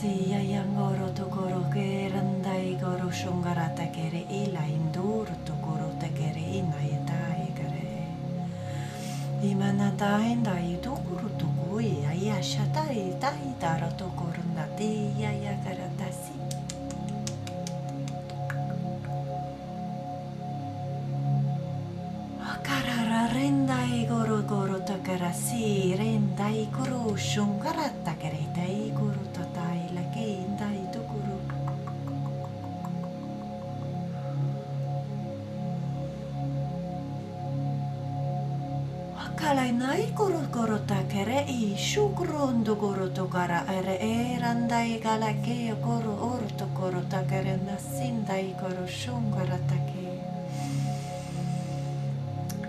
siya yang goro to goro ke randai goro shungarata kere ila induru to goro te kere ina itai kere. Imana dai dai to goro to goi ya shatai dai dara to goro nati ya karata si. Rendai goro goro takara si rendai guru shungarata kere dai guru tatai lake indai to guru. Akalai nai guru goro takere I shukrondo goro tokara ere randai galake goro orto goro takere nasindai goro shungarata ke.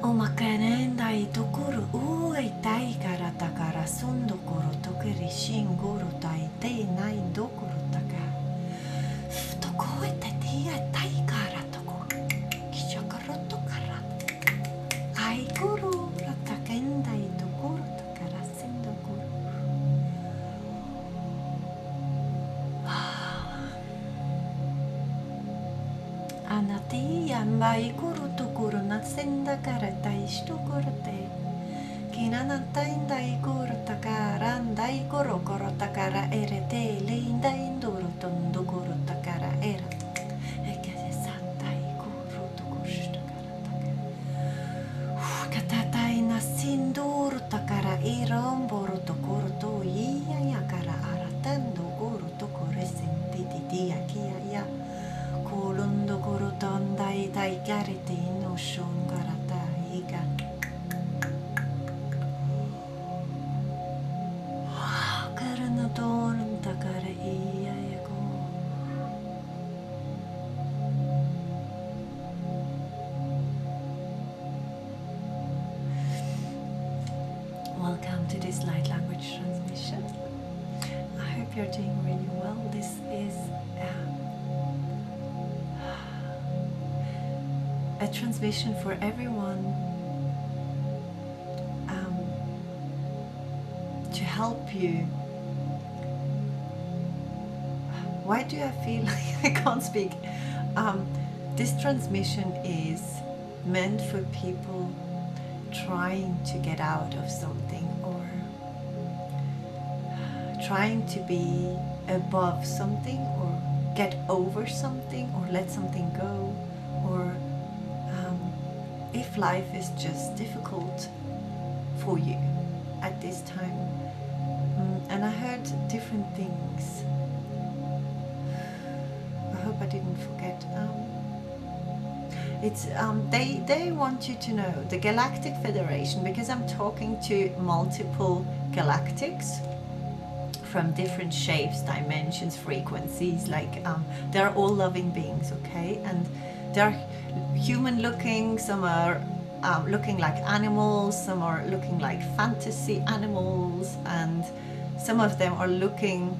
Omakanendai tokuru uai tai kara takara sondo koro tokeri shin goro tai te nai dokoro taka. Tokoe te tia tai kara toko. Kishakaro tokara. Ai goro ratakendai tokoro takara sendo goro. Anati yambai goro guru nasenda karata ishto korte kinana tainda iguru takara ndai guru goro takara erete leinda induru tondo guru takara era ekese santa iguru tukushta takara katata ina sinduru takara iromboro tokuru to iya yakara aratando guru tokore sentiti dia kia ya kolondo guru tondai dai karite shungarata iga karana doran takara iya yago. Welcome to this light language transmission. I hope you're doing really well. This is a transmission for everyone to help you. Why do I feel like I can't speak? This transmission is meant for people trying to get out of something or trying to be above something or get over something or let something go, or if life is just difficult for you at this time. And I heard different things. I hope I didn't forget. It's they want you to know the Galactic Federation, because I'm talking to multiple galactics from different shapes, dimensions, frequencies. Like they're all loving beings, okay, and they're human looking, some are looking like animals, some are looking like fantasy animals, and some of them are looking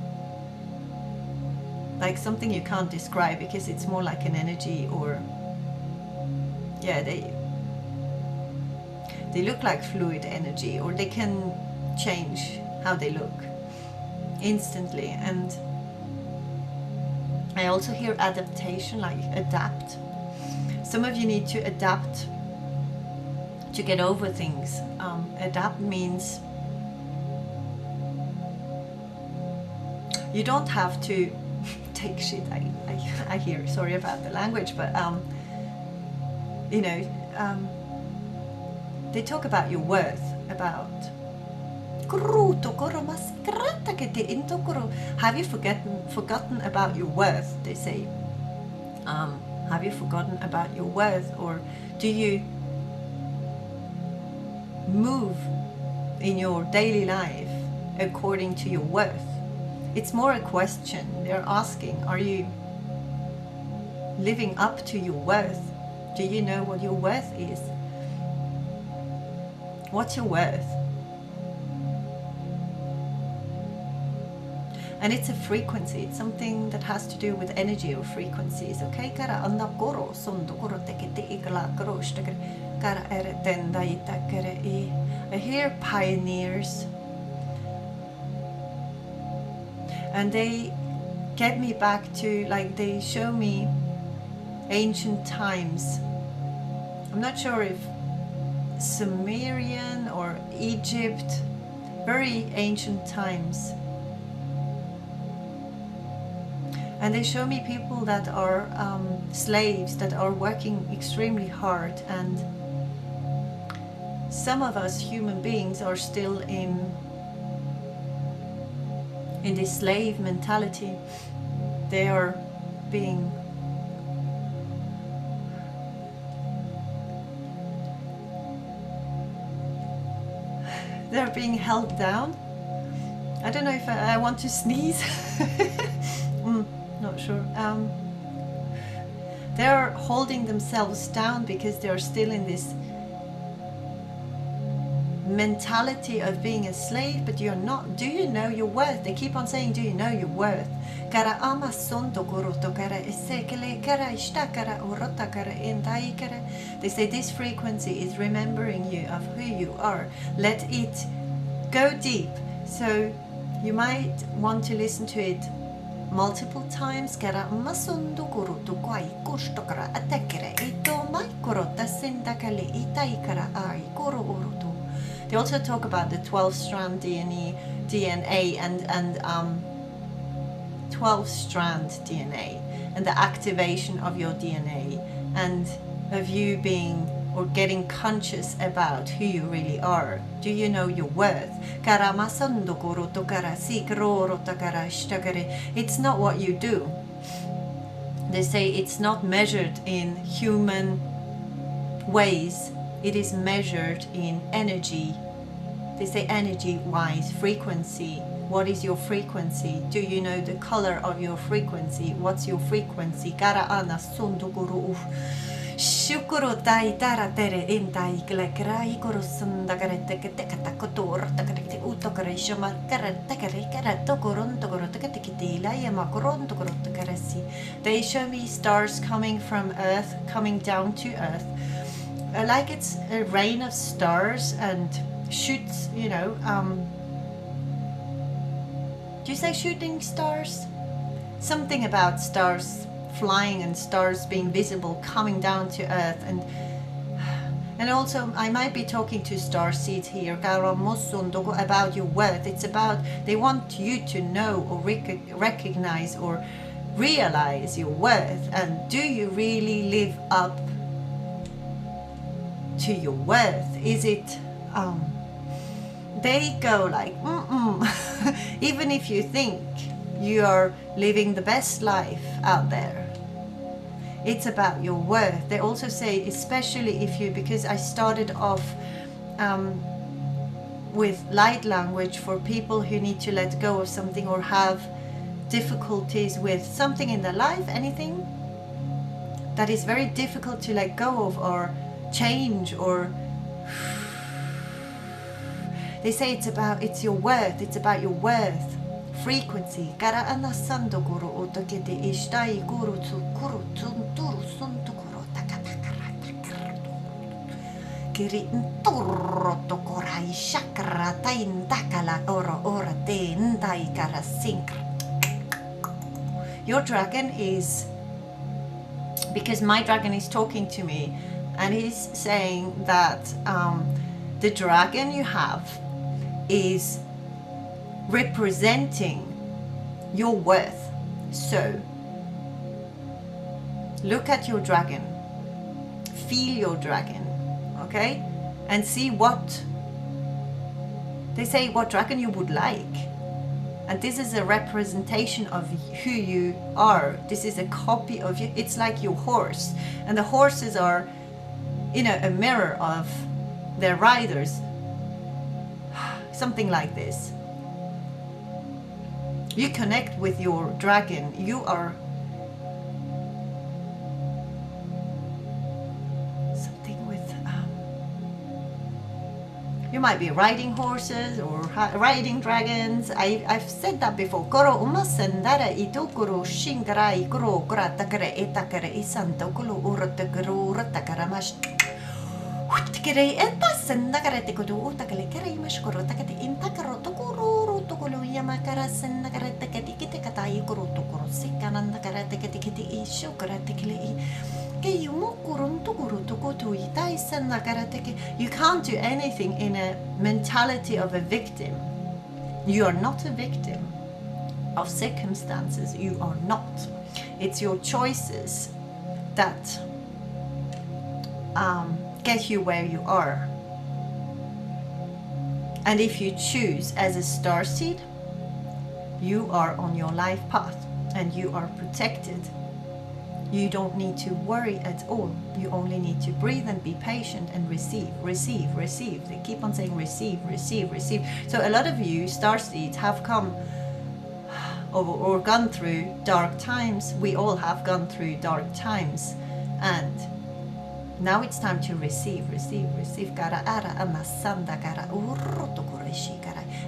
like something you can't describe because it's more like an energy, or yeah, they look like fluid energy, or they can change how they look instantly. And I also hear adaptation, like adapt. Some of you need to adapt to get over things. Adapt means you don't have to take shit. I hear, sorry about the language, but you know, they talk about your worth, about have you forgotten about your worth, they say. Have you forgotten about your worth, or do you move in your daily life according to your worth? It's more a question. They're asking, are you living up to your worth? Do you know what your worth is? What's your worth? And it's a frequency. It's something that has to do with energy or frequencies. Okay? I hear pioneers, and they get me back to, like, they show me ancient times. I'm not sure if Sumerian or Egypt, very ancient times. And they show me people that are slaves, that are working extremely hard, and some of us human beings are still in this slave mentality. They are being held down. I don't know if I want to sneeze. Not sure. They're holding themselves down because they're still in this mentality of being a slave, but you're not. Do you know your worth? They keep on saying, do you know your worth? They say this frequency is remembering you of who you are. Let it go deep. So you might want to listen to it multiple times. They also talk about the 12-strand DNA and 12-strand DNA and the activation of your DNA, and of you being or getting conscious about who you really are. Do you know your worth? It's not what you do. They say it's not measured in human ways. It is measured in energy. They say energy-wise, frequency. What is your frequency? Do you know the color of your frequency? What's your frequency? Shukuru tai tara tere intai klekrai kurusum dagarete katakator takarete utokare shama karatakare karatokoron tokorotakati layama koron tokorotakarasi. They show me stars coming from earth, coming down to earth, like it's a rain of stars and shoots, you know. Do you say shooting stars? Something about stars flying and stars being visible coming down to earth, and also I might be talking to star seeds here about your worth. It's about, they want you to know or recognize or realize your worth, and do you really live up to your worth? Is it they go like even if you think you are living the best life out there, it's about your worth. They also say, especially if you, because I started off with light language for people who need to let go of something or have difficulties with something in their life, anything that is very difficult to let go of or change, or they say it's your worth. It's about your worth. Frequency. Your dragon is, because my dragon is talking to me, and he's saying that the dragon you have is representing your worth. So look at your dragon, feel your dragon, okay, and see what they say, what dragon you would like. And this is a representation of who you are. This is a copy of you. It's like your horse, and the horses are, you know, a mirror of their riders, something like this. You connect with your dragon. You are something with you might be riding horses or riding dragons. I've said that before. Koro umasendara itokoro shingara ikoro kratakare etakare isanto kolo urotakaro ratakaramas. Tikere eta sendakare tikodu utakale kare mashkoro takate intakaro tokoro kulu yama karasen na karate kiti katai kurutu kurusi kanan na karate kiti ishu karate kili. You can't do anything in a mentality of a victim. You are not a victim of circumstances. You are not. It's your choices that get you where you are. And if you choose as a starseed, you are on your life path and you are protected. You don't need to worry at all. You only need to breathe and be patient and receive, receive, receive. They keep on saying receive, receive, receive. So a lot of you starseeds have come or gone through dark times. We all have gone through dark times. And now it's time to receive, receive, receive.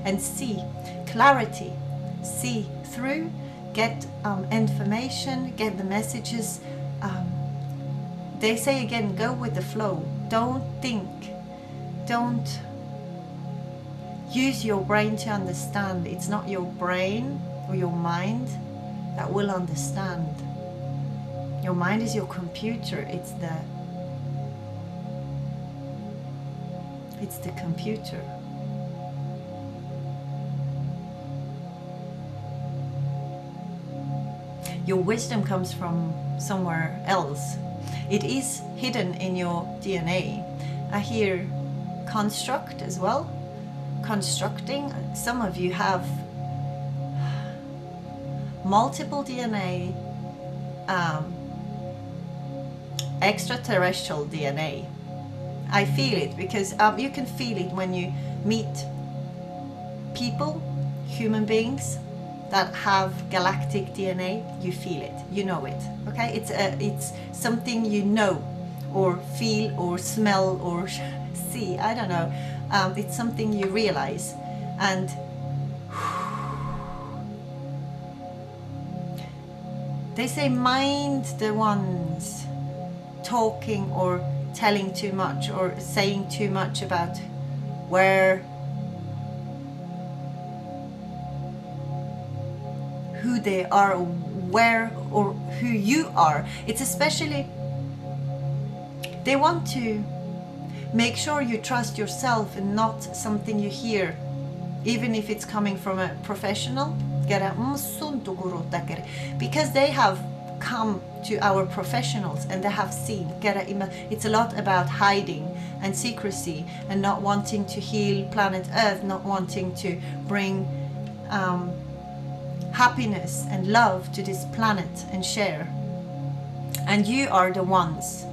And see clarity, see through. Get information, get the messages. They say again, go with the flow. Don't think. Don't use your brain to understand. It's not your brain or your mind that will understand. Your mind is your computer. It's the computer. Your wisdom comes from somewhere else. It is hidden in your DNA. I hear construct as well. Constructing. Some of you have multiple DNA, extraterrestrial DNA. I feel it because you can feel it when you meet people, human beings that have galactic DNA. You feel it, you know it. Okay, it's something you know, or feel, or smell, or see. I don't know. It's something you realize, and they say mind the ones talking or telling too much or saying too much about who they are, or where or who you are. It's especially they want to make sure you trust yourself and not something you hear, even if it's coming from a professional, because they have come to our professionals and they have seen. It's a lot about hiding and secrecy and not wanting to heal planet Earth, not wanting to bring happiness and love to this planet and share. And you are the ones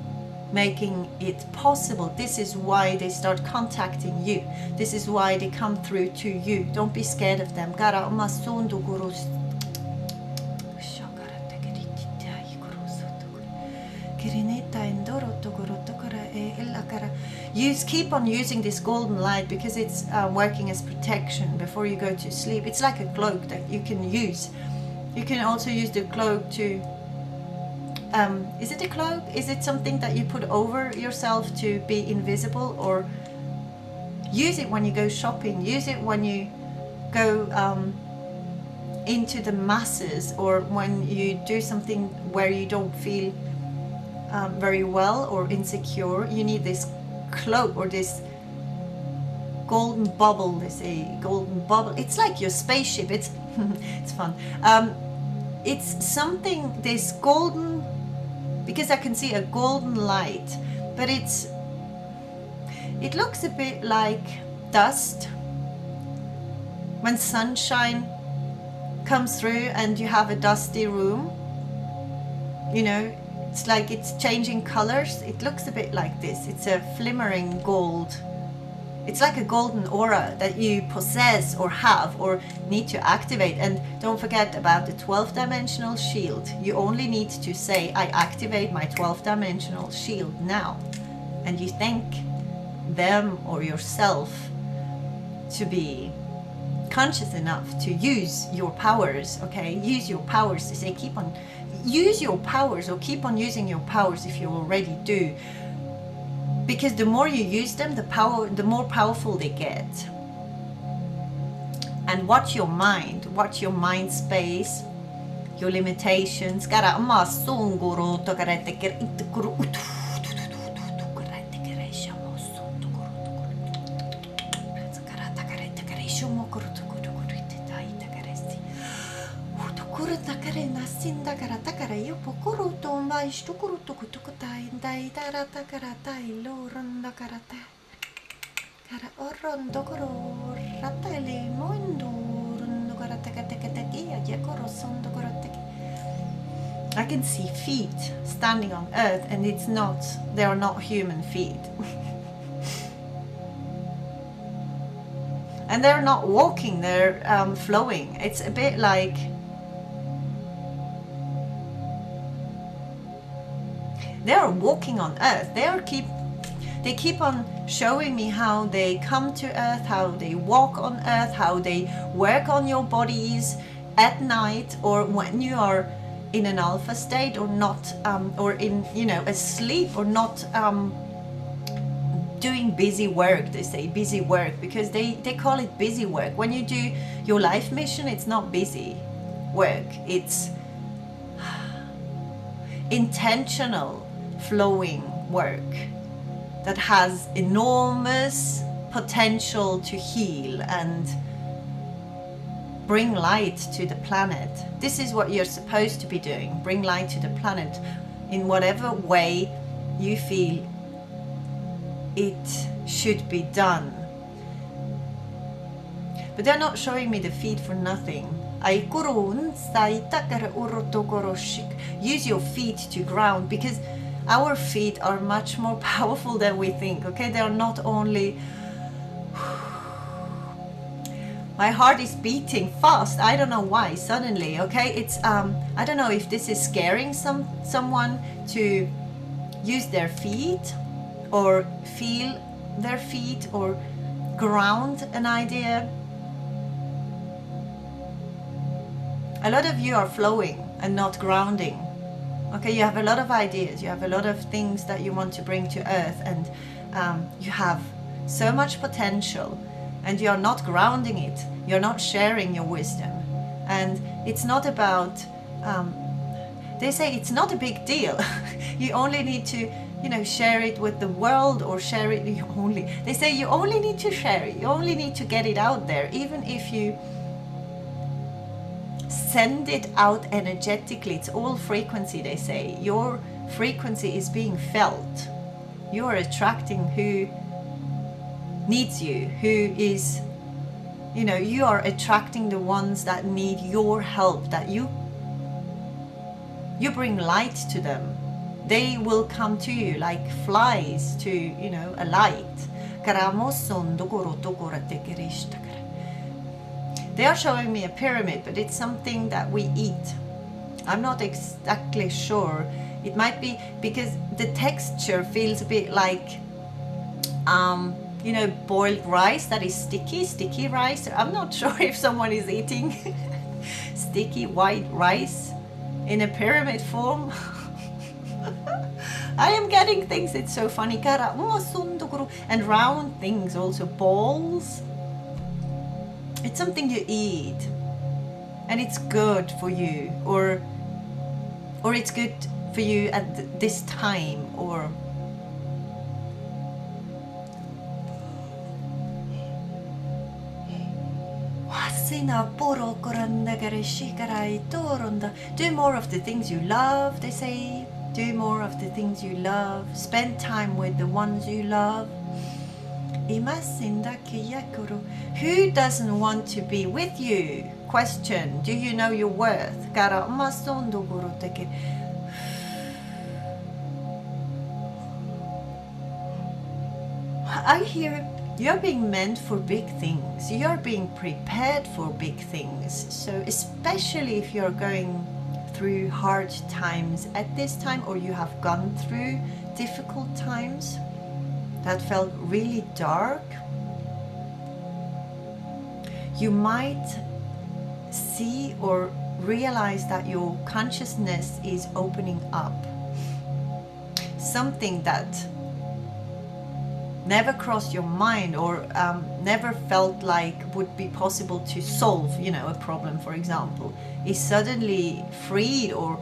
making it possible. This is why they start contacting you. This is why they come through to you. Don't be scared of them. Keep on using this golden light because it's working as protection before you go to sleep. It's like a cloak that you can use. You can also use the cloak to is it a cloak? Is it something that you put over yourself to be invisible? Or use it when you go shopping, use it when you go into the masses, or when you do something where you don't feel very well or insecure. You need this cloak or this golden bubble. They say golden bubble. It's like your spaceship. It's it's fun. It's something, this golden, because I can see a golden light, but it looks a bit like dust when sunshine comes through and you have a dusty room. You know, it's like it's changing colors. It looks a bit like this. It's a flimmering gold. It's like a golden aura that you possess or have or need to activate. And don't forget about the 12th dimensional shield. You only need to say, I activate my 12th dimensional shield now. And you thank them or yourself to be conscious enough to use your powers. Okay, use your powers. To say keep on use your powers, or keep on using your powers if you already do. Because the more you use them, the more powerful they get. and watch your mind space, your limitations. Kara ma sunguru to karate ker itukuru utu karate kere shamo sundu kuru karata karate kere shamo kuru kuru ite tai takaresti utu kuru takare nasinda karata kare yo pokuru to mai shtukuru to kutukutai dai tarata karata iloranda karate kara orondo kuru ratali mondo I can see feet standing on earth, and they are not human feet. And they're not walking, they're flowing. It's a bit like they're walking on earth. They keep on showing me how they come to earth, how they walk on earth, how they work on your bodies at night, or when you are in an alpha state, or not, or in, asleep, or not doing busy work. They say busy work because they call it busy work. When you do your life mission, it's not busy work, it's intentional flowing work that has enormous potential to heal and bring light to the planet. This is what you're supposed to be doing. Bring light to the planet in whatever way you feel it should be done. But they're not showing me the feet for nothing. Use your feet to ground, because our feet are much more powerful than we think, okay? They are not only... My heart is beating fast. I don't know why, suddenly, okay? It's, I don't know if this is scaring someone to use their feet, or feel their feet, or ground an idea. A lot of you are flowing and not grounding. Okay, you have a lot of ideas, you have a lot of things that you want to bring to earth, and you have so much potential, and you're not grounding it, you're not sharing your wisdom. And it's not about, they say it's not a big deal. You only need to, share it with the world, or share it they say you only need to share it, you only need to get it out there. Even if you send it out energetically, it's all frequency, they say. Your frequency is being felt. You are attracting who needs you, who is, you are attracting the ones that need your help, that you bring light to them. They will come to you like flies to, a light. They are showing me a pyramid, but it's something that we eat. I'm not exactly sure. It might be because the texture feels a bit like, boiled rice that is sticky rice. I'm not sure if someone is eating sticky white rice in a pyramid form. I am getting things, it's so funny. And round things also, balls. It's something you eat, and it's good for you, or it's good for you at this time, or do more of the things you love, they say. Do more of the things you love. Spend time with the ones you love. Who doesn't want to be with you? Question. Do you know your worth? I hear you're being meant for big things. You're being prepared for big things. So especially if you're going through hard times at this time, or you have gone through difficult times that felt really dark, you might see or realize that your consciousness is opening up. Something that never crossed your mind, or never felt like would be possible to solve, you know, a problem, for example, is suddenly freed. Or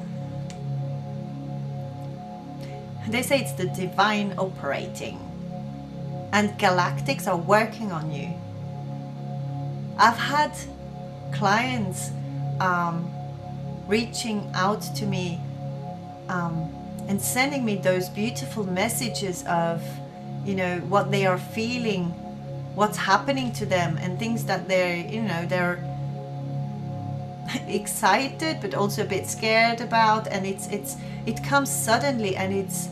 they say it's the divine operating, and galactics are working on you. I've had clients reaching out to me and sending me those beautiful messages of, you know, what they are feeling, what's happening to them, and things that they're, you know, they're excited but also a bit scared about. And it comes suddenly, and it's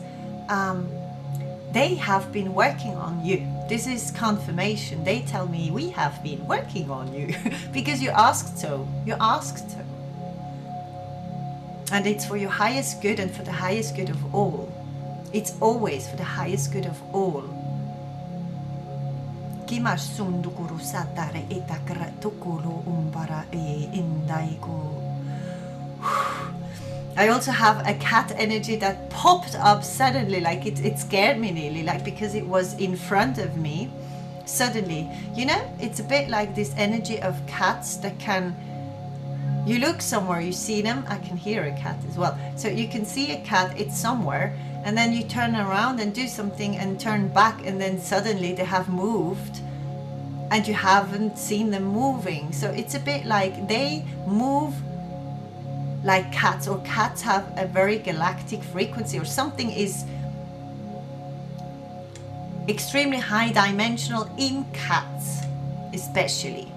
they have been working on you. This is confirmation. They tell me, we have been working on you because you asked so. You asked so. And it's for your highest good and for the highest good of all. It's always for the highest good of all. I also have a cat energy that popped up suddenly, like it scared me nearly, like because it was in front of me suddenly. You know, it's a bit like this energy of cats that can, you look somewhere, you see them. I can hear a cat as well. So you can see a cat, it's somewhere, and then you turn around and do something and turn back, and then suddenly they have moved and you haven't seen them moving. So it's a bit like they move like cats, or cats have a very galactic frequency, or something is extremely high dimensional in cats especially.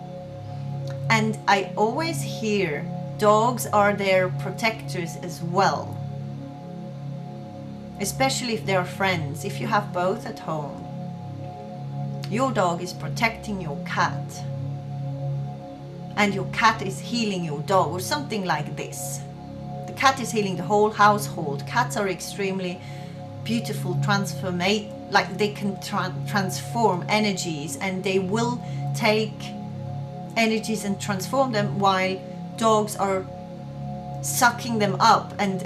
And I always hear dogs are their protectors as well, especially if they're friends. If you have both at home, your dog is protecting your cat and your cat is healing your dog, or something like this. The cat is healing the whole household. Cats are extremely beautiful, like they can transform energies, and they will take energies and transform them, while dogs are sucking them up and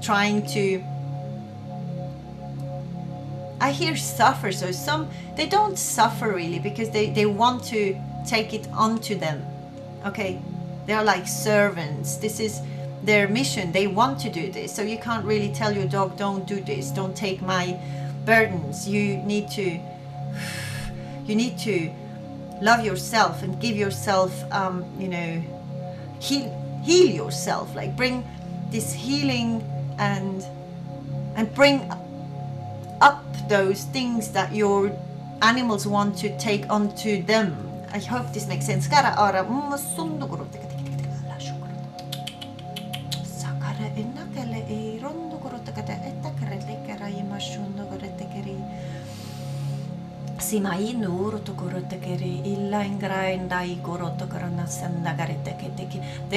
trying to, I hear suffer. So some, they don't suffer really because they want to take it onto them. Okay, they're like servants. This is their mission. They want to do this. So you can't really tell your dog, don't do this, don't take my burdens. You need to love yourself and give yourself, you know, heal yourself, like bring this healing and bring up those things that your animals want to take onto them. I hope this makes sense. They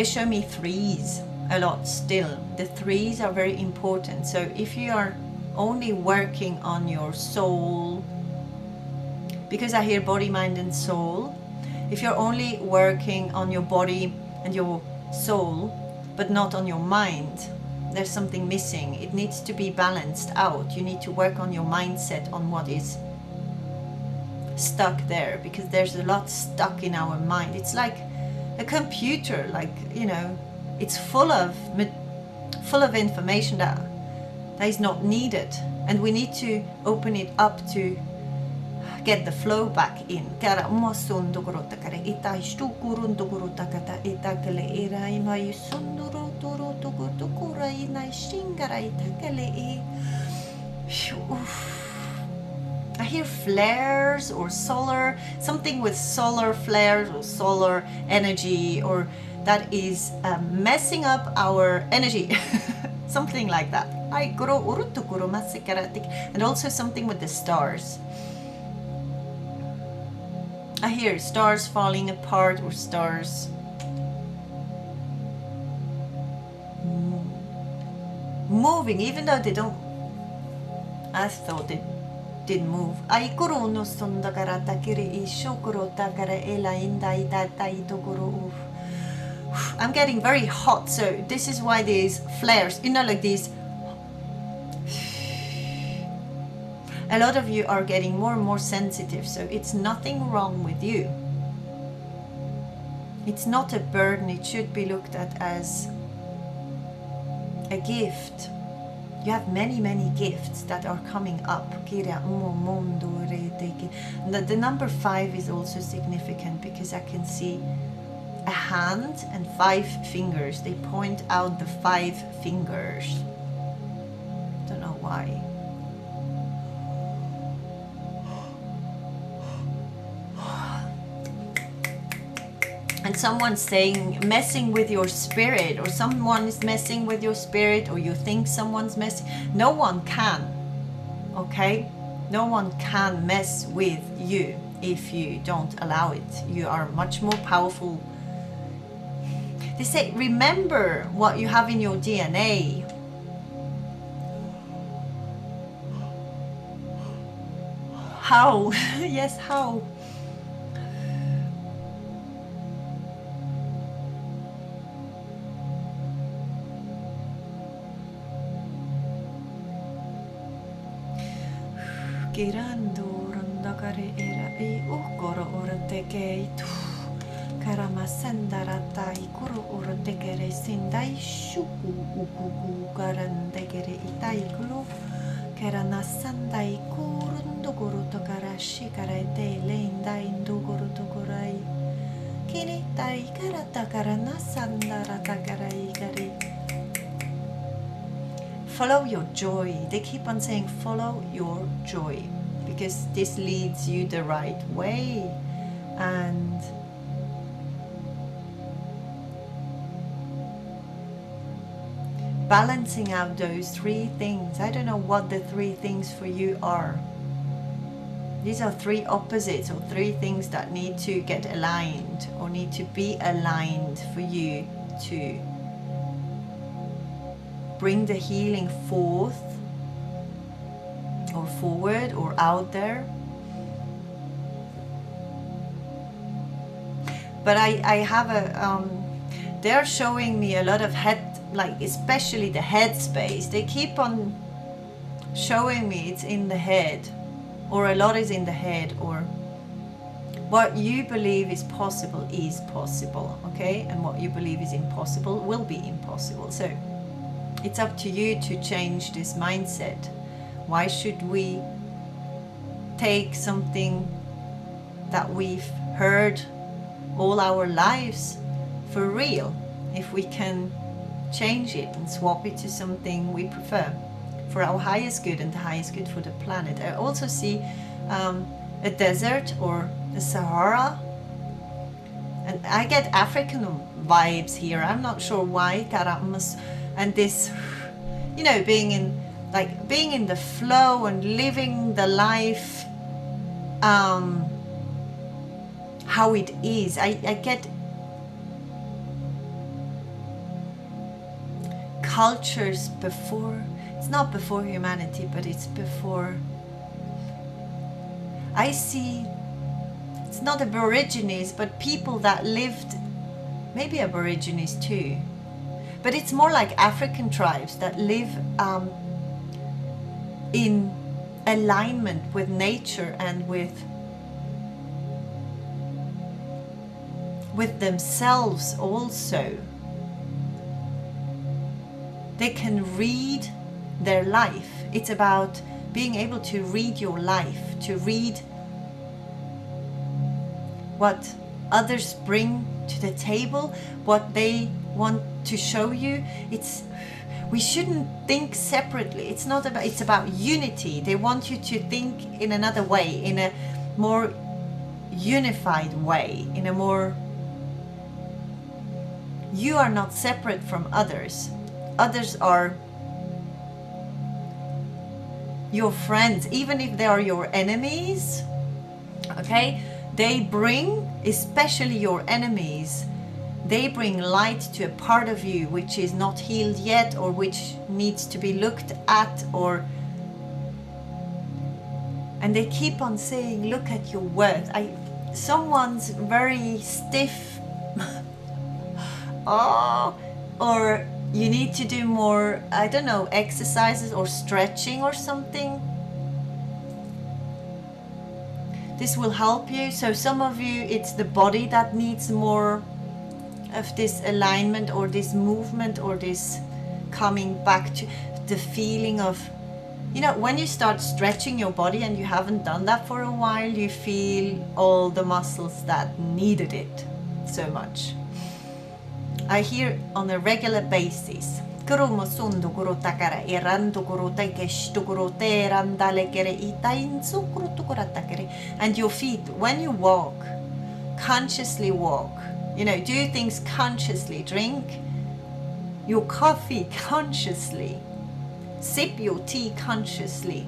show me threes a lot still. The threes are very important. So if you are only working on your soul, because I hear body, mind and soul, if you're only working on your body and your soul but not on your mind, there's something missing. It needs to be balanced out. You need to work on your mindset, on what is stuck there, because there's a lot stuck in our mind. It's like a computer, like, you know, it's full of information that is not needed, and we need to open it up to get the flow back in. I hear flares or solar, something with solar flares or solar energy, or that is messing up our energy. Something like that. And also something with the stars. I hear stars falling apart, or stars moving, even though they don't. I thought they didn't move. I'm getting very hot, so this is why these flares, you know, like these. A lot of you are getting more and more sensitive, so it's nothing wrong with you. It's not a burden, it should be looked at as a gift. You have many, many gifts that are coming up. The number 5 is also significant because I can see a hand and 5 fingers. They point out the 5 fingers. Don't know why. And someone's saying, messing with your spirit, or someone is messing with your spirit, or you think someone's messing. No one can, okay? No one can mess with you if you don't allow it. You are much more powerful. They say, remember what you have in your DNA. How? Yes, how? Girando randagare era e ukoro ora teke tu karama sendara tai kuro ora tekere sindai shuku ukuku garandegere itai kulu karana sandai kurundo guru tokara shikara de leindai nduguru tokorai kini tai karata karana sandara takarai gari. Follow your joy. They keep on saying follow your joy because this leads you the right way. And balancing out those 3 things. I don't know what the 3 things for you are. These are 3 opposites or 3 things that need to get aligned or need to be aligned for you to bring the healing forth or forward or out there. But I have a they're showing me a lot of head, like especially the head space. They keep on showing me it's in the head, or a lot is in the head, or what you believe is possible, okay? And what you believe is impossible will be impossible. So it's up to you to change this mindset. Why should we take something that we've heard all our lives for real if we can change it and swap it to something we prefer for our highest good and the highest good for the planet? I also see a desert or the Sahara, and I get African vibes here. I'm not sure why. And this, you know, being in the flow and living the life how it is. I get cultures before, it's not before humanity, but it's before. I see, it's not Aborigines, but people that lived, maybe Aborigines too, but it's more like African tribes that live in alignment with nature and with themselves also. They can read their life. It's about being able to read your life, to read what others bring to the table, what they want to show you. We shouldn't think separately. It's not about, it's about unity. They want you to think in another way, in a more unified way, in a more, you are not separate from others. Others are your friends, even if they are your enemies, okay? They bring, especially your enemies, they bring light to a part of you which is not healed yet, or which needs to be looked at, or, and they keep on saying, look at your worth. Someone's very stiff. Oh, or you need to do more, I don't know, exercises or stretching or something. This will help you. So some of you, it's the body that needs more of this alignment or this movement or this coming back to the feeling of, you know, when you start stretching your body and you haven't done that for a while, you feel all the muscles that needed it so much. I hear on a regular basis, and your feet, when you walk, consciously walk, you know, do things consciously, drink your coffee consciously, sip your tea consciously.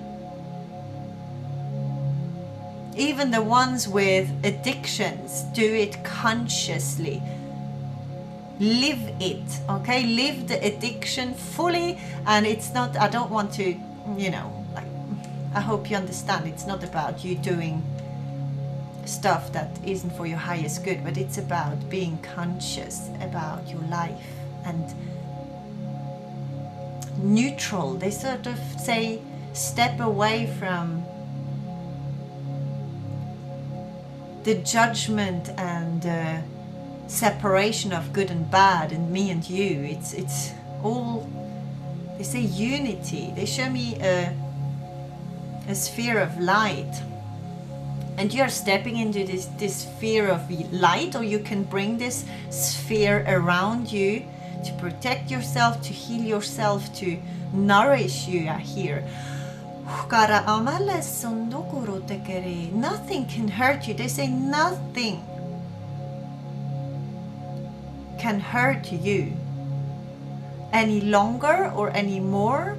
Even the ones with addictions, do it consciously. Live it, okay? Live the addiction fully. And it's not, I don't want to, you know, like, I hope you understand, it's not about you doing stuff that isn't for your highest good, but it's about being conscious about your life and neutral. They sort of say, step away from the judgment and separation of good and bad and me and you. It's all, they say unity. They show me a sphere of light, and you're stepping into this sphere of light, or you can bring this sphere around you to protect yourself, to heal yourself, to nourish you here. Nothing can hurt you. They say nothing can hurt you any longer or any more.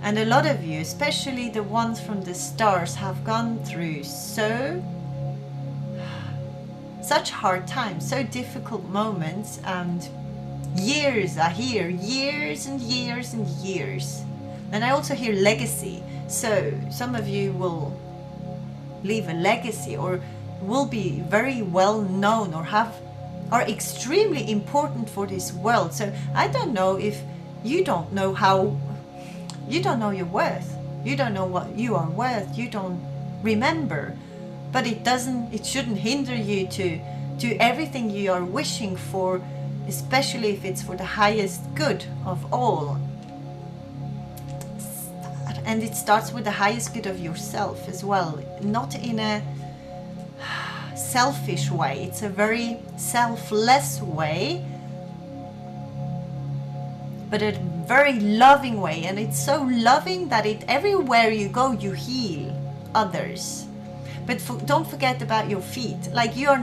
And a lot of you, especially the ones from the stars, have gone through such hard times, so difficult moments, and years, I hear years and years and years. And I also hear legacy. So some of you will leave a legacy, or will be very well known, or are extremely important for this world. So I don't know if you don't know how, you don't know your worth, you don't know what you are worth, you don't remember, but it shouldn't hinder you to do everything you are wishing for, especially if it's for the highest good of all. And it starts with the highest good of yourself as well, not in a selfish way. It's a very selfless way, but a very loving way. And it's so loving that everywhere you go, you heal others. But don't forget about your feet. Like, you're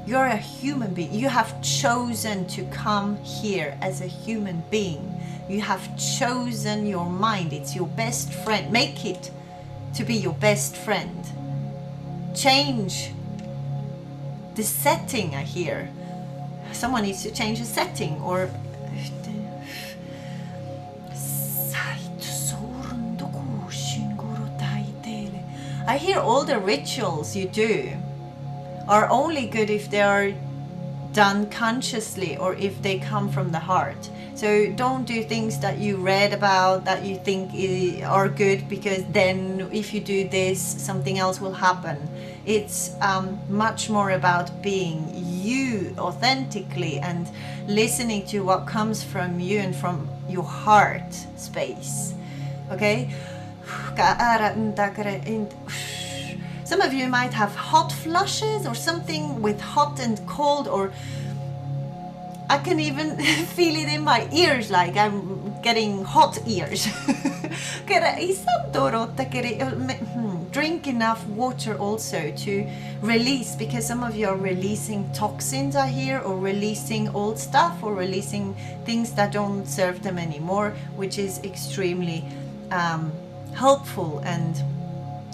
a human being. You have chosen to come here as a human being. You have chosen your mind. It's your best friend. Make it to be your best friend. Change the setting, I hear. Someone needs to change the setting, or I hear all the rituals you do are only good if they are done consciously, or if they come from the heart. So don't do things that you read about that you think are good, because then if you do this, something else will happen. It's much more about being you authentically and listening to what comes from you and from your heart space. Okay? Some of you might have hot flushes or something with hot and cold, or I can even feel it in my ears, like I'm getting hot ears. Drink enough water also to release, because some of you are releasing toxins, I hear, or releasing old stuff, or releasing things that don't serve them anymore, which is extremely helpful, and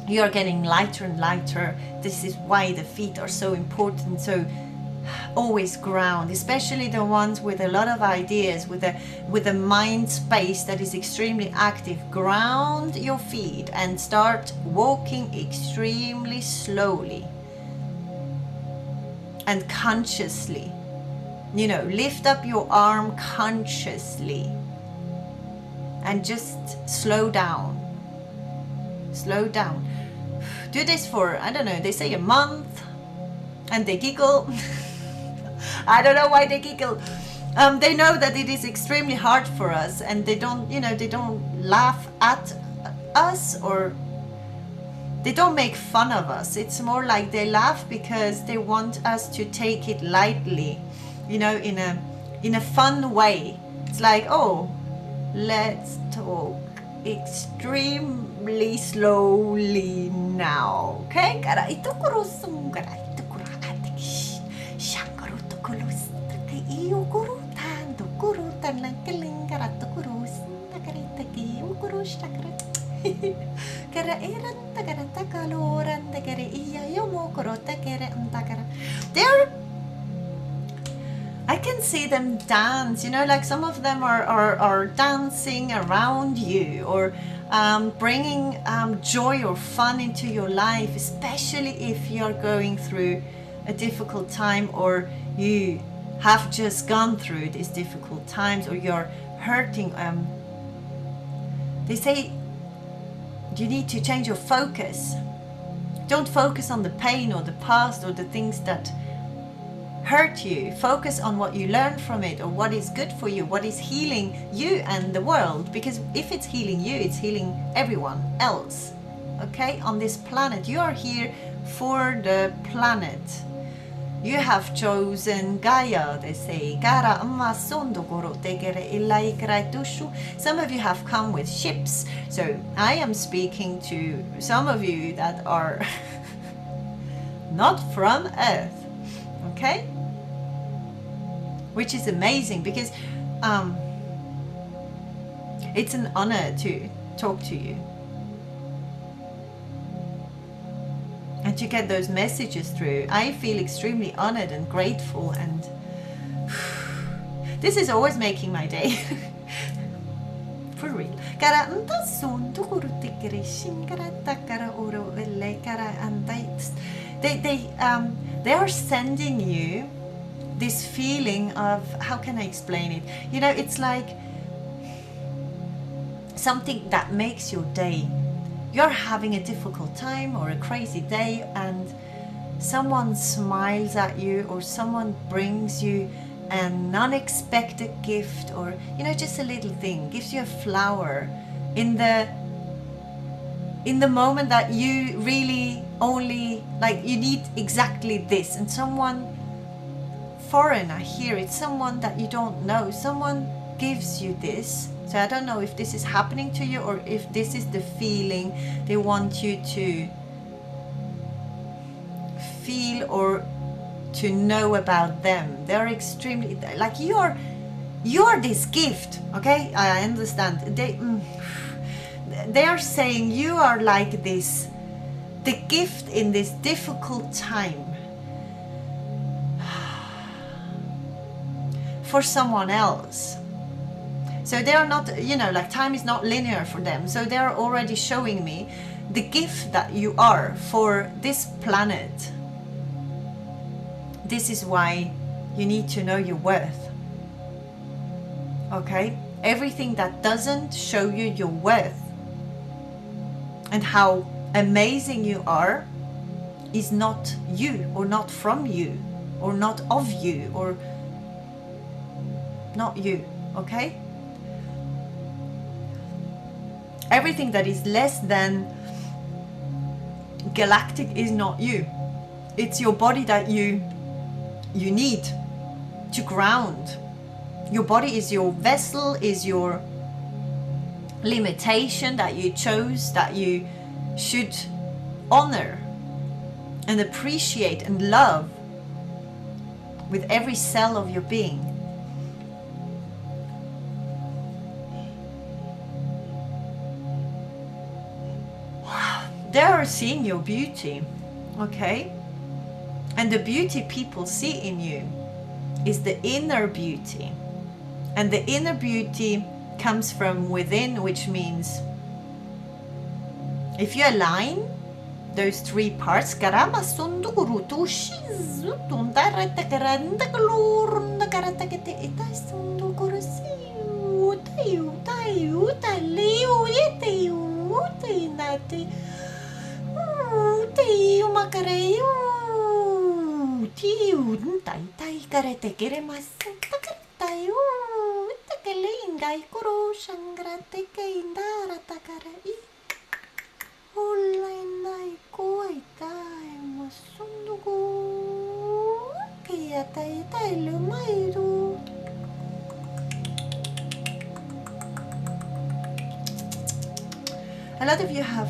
you're getting lighter and lighter. This is why the feet are so important. So always ground, especially the ones with a lot of ideas, with a mind space that is extremely active. Ground your feet and start walking extremely slowly and consciously. You know, lift up your arm consciously. and just slow down. Slow down. Do this for, I don't know, they say a month, and they giggle. I don't know why they giggle. They know that it is extremely hard for us, and they don't, you know, they don't laugh at us, or they don't make fun of us. It's more like they laugh because they want us to take it lightly, you know, in a fun way. It's like, oh, let's talk extremely slowly now, okay? Kara ito kurusung kara ito kuratik shankaruto kulus taki iyo kurutan do kurutan lang kaling kara to kurus takarita ki ukurus takara kara eran takara takaloran takara iya yomo kurota kara antakara. I can see them dance, you know, like some of them are dancing around you, or bringing joy or fun into your life, especially if you're going through a difficult time, or you have just gone through these difficult times, or you're hurting. They say you need to change your focus. Don't focus on the pain or the past or the things that hurt you. Focus on what you learned from it, or what is good for you, what is healing you and the world. Because if it's healing you, it's healing everyone else, okay, on this planet. You are here for the planet. You have chosen Gaia, they say. Some of you have come with ships, so I am speaking to some of you that are not from Earth, okay? Which is amazing, because it's an honor to talk to you and to get those messages through. I feel extremely honored and grateful, and this is always making my day. For real. They are sending you this feeling of, how can I explain it? You know, it's like something that makes your day. You're having a difficult time or a crazy day, and someone smiles at you, or someone brings you an unexpected gift, or, you know, just a little thing, gives you a flower in the moment that you really only, like, you need exactly this. And someone foreign, I hear it, someone that you don't know, someone gives you this. So I don't know if this is happening to you, or if this is the feeling they want you to feel or to know about them. They're extremely, like, you're this gift, okay? I understand. They are saying you are like this, the gift in this difficult time for someone else. So they are not, you know, like, time is not linear for them. So they are already showing me the gift that you are for this planet. This is why you need to know your worth. Okay? Everything that doesn't show you your worth and how amazing you are is not you, or not from you, or not of you, or not you. Okay? Everything that is less than galactic is not you. It's your body that you need to ground. Your body is your vessel, is your limitation that you chose, that you should honor and appreciate and love with every cell of your being. They are seeing your beauty, okay? And the beauty people see in you is the inner beauty. And the inner beauty comes from within, which means if you align those three parts, A lot of you have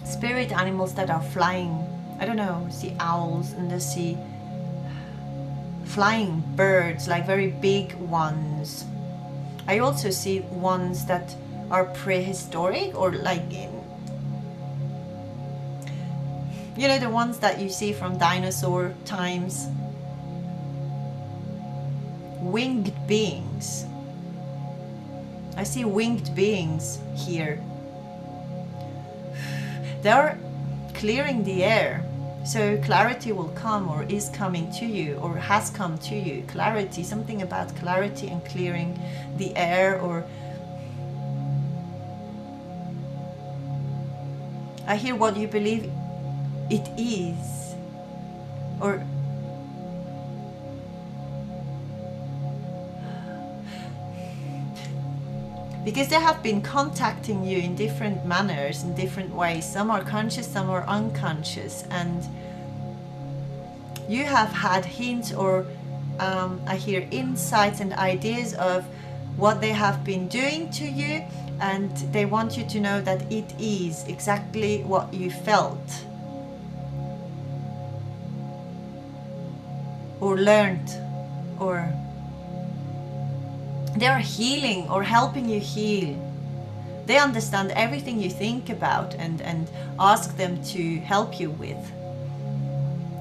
spirit animals that are flying. I don't know, see owls and the see flying birds, like very big ones. I also see ones that are prehistoric, or like in, you know, the ones that you see from dinosaur times. Winged beings. I see winged beings here. They're clearing the air, so clarity will come, or is coming to you, or has come to you. Clarity, something about clarity and clearing the air. Or I hear what you believe it is, or because they have been contacting you in different manners, in different ways. Some are conscious, some are unconscious, and you have had hints, or I hear insights and ideas of what they have been doing to you, and they want you to know that it is exactly what you felt or learned, or they are healing or helping you heal. They understand everything you think about and ask them to help you with.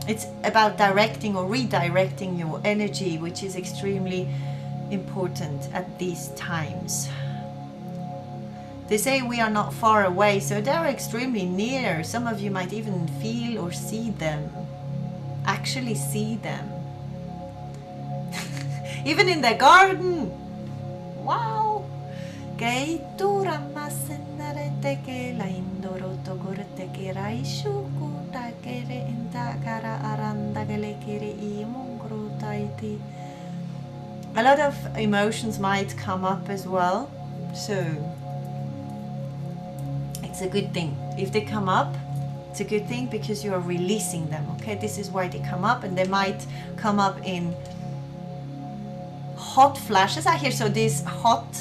It's about directing or redirecting your energy, which is extremely important at these times. They say we are not far away, so they're extremely near. Some of you might even feel or see them, actually see them. Even in the garden. Wow! A lot of emotions might come up as well, so it's a good thing. If they come up, it's a good thing, because you are releasing them. Okay, this is why they come up, and they might come up in hot flashes. I hear, so this hot,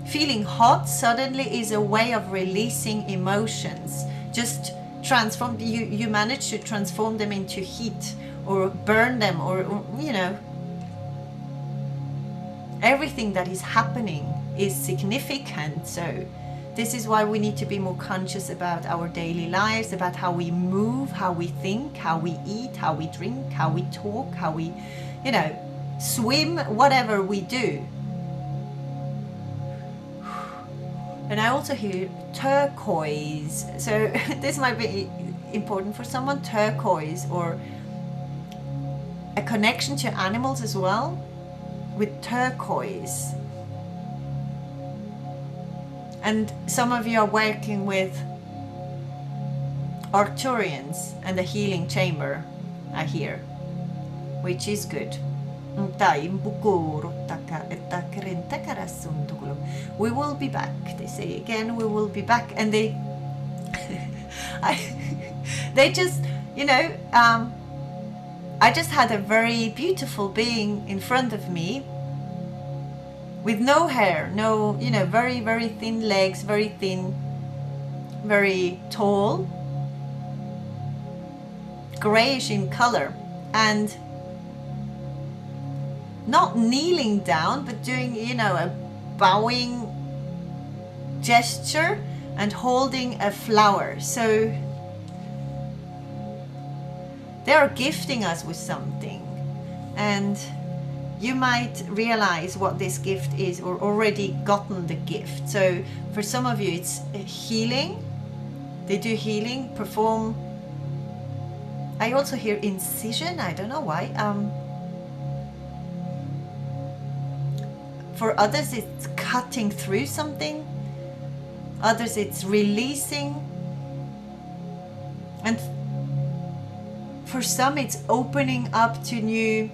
feeling hot suddenly is a way of releasing emotions. Just transform, you manage to transform them into heat, or burn them, or you know, everything that is happening is significant. So this is why we need to be more conscious about our daily lives, about how we move, how we think, how we eat, how we drink, how we talk, how we, you know, swim, whatever we do. And I also hear turquoise, so this might be important for someone. Turquoise, or a connection to animals as well with turquoise. And some of you are working with Arcturians and the healing chamber, I hear, which is good. We will be back, they say again, we will be back. And they they just, you know, I just had a very beautiful being in front of me with no hair, no, you know, very, very thin legs, very thin, very tall, grayish in color, and not kneeling down, but doing, you know, a bowing gesture and holding a flower. So they are gifting us with something, and you might realize what this gift is, or already gotten the gift. So for some of you it's healing. They do healing, perform. I also hear incision, I don't know why. For others it's cutting through something. Others it's releasing. And for some it's opening up to a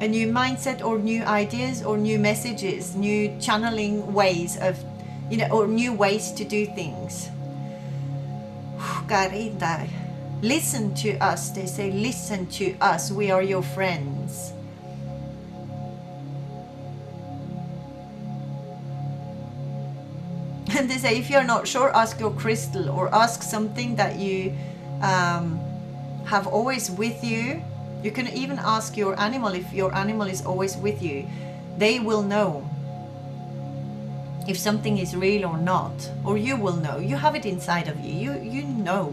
new mindset or new ideas or new messages, new channeling ways of, you know, or new ways to do things. Listen to us. They say, listen to us. We are your friends. And they say, if you're not sure, ask your crystal or ask something that you have always with you. You can even ask your animal if your animal is always with you. They will know if something is real or not, or you will know. You have it inside of you. You know.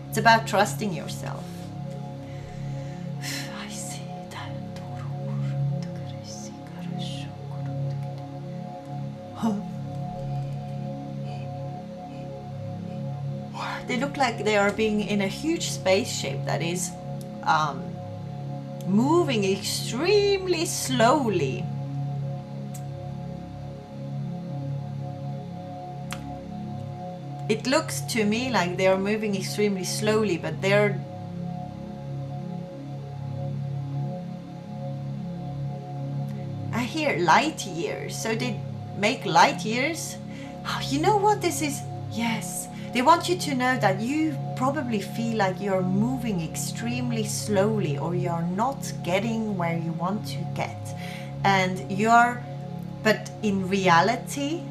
It's about trusting yourself. I see that. They look like they are being in a huge spaceship that is moving extremely slowly. It looks to me like they are moving extremely slowly, but they're I hear light years. So they make light years. Oh, you know what this is? Yes. They want you to know that you probably feel like you're moving extremely slowly, or you're not getting where you want to get. And but in reality,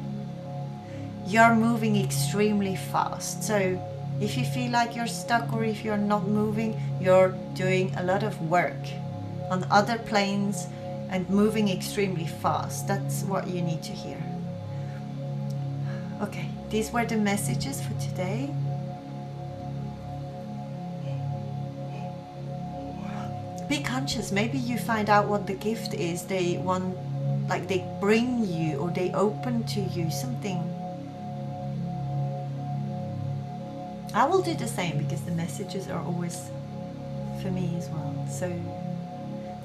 you're moving extremely fast. So if you feel like you're stuck, or if you're not moving, you're doing a lot of work on other planes and moving extremely fast. That's what you need to hear. Okay, these were the messages for today. Be conscious. Maybe you find out what the gift is they want, like they bring you, or they open to you something. I will do the same, because the messages are always for me as well. So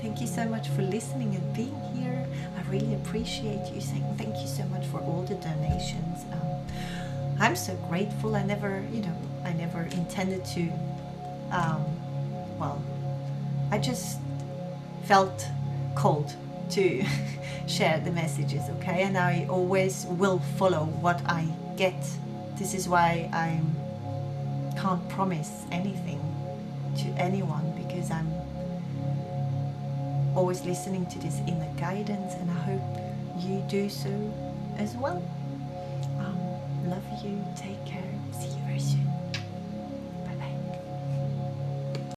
thank you so much for listening and being here. I really appreciate you saying thank you so much for all the donations. I'm so grateful. I never intended to, well, I just felt called to share the messages, okay? And I always will follow what I get. This is why I can't promise anything to anyone, because I'm always listening to this inner guidance, and I hope you do so as well. Love you. Take care. See you very soon.